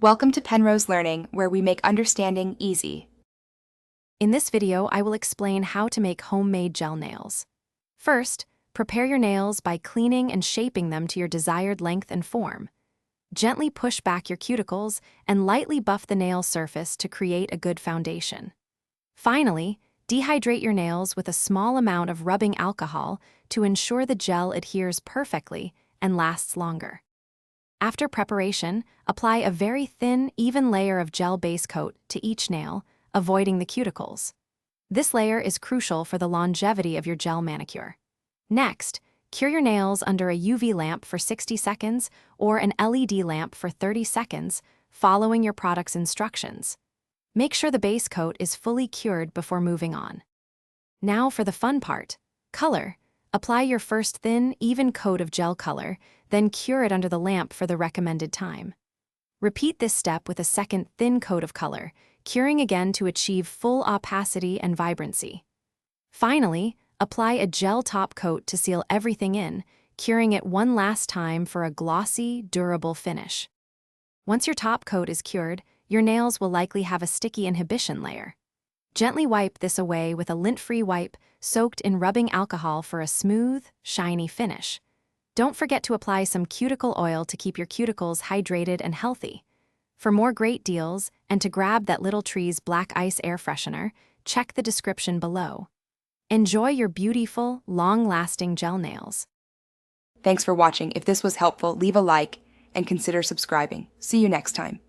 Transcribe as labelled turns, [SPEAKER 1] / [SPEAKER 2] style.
[SPEAKER 1] Welcome to Penrose Learning, where we make understanding easy.
[SPEAKER 2] In this video, I will explain how to make homemade gel nails. First, prepare your nails by cleaning and shaping them to your desired length and form. Gently push back your cuticles and lightly buff the nail surface to create a good foundation. Finally, dehydrate your nails with a small amount of rubbing alcohol to ensure the gel adheres perfectly and lasts longer. After preparation, apply a very thin, even layer of gel base coat to each nail, avoiding the cuticles. This layer is crucial for the longevity of your gel manicure. Next, cure your nails under a UV lamp for 60 seconds or an LED lamp for 30 seconds, following your product's instructions. Make sure the base coat is fully cured before moving on. Now for the fun part, color. Apply your first thin, even coat of gel color, then cure it under the lamp for the recommended time. Repeat this step with a second thin coat of color, curing again to achieve full opacity and vibrancy. Finally, apply a gel top coat to seal everything in, curing it one last time for a glossy, durable finish. Once your top coat is cured, your nails will likely have a sticky inhibition layer. Gently wipe this away with a lint-free wipe soaked in rubbing alcohol for a smooth, shiny finish. Don't forget to apply some cuticle oil to keep your cuticles hydrated and healthy. For more great deals and to grab that Little Tree's Black Ice air freshener, check the description below. Enjoy your beautiful, long-lasting gel nails.
[SPEAKER 1] Thanks for watching. If this was helpful, leave a like and consider subscribing. See you next time.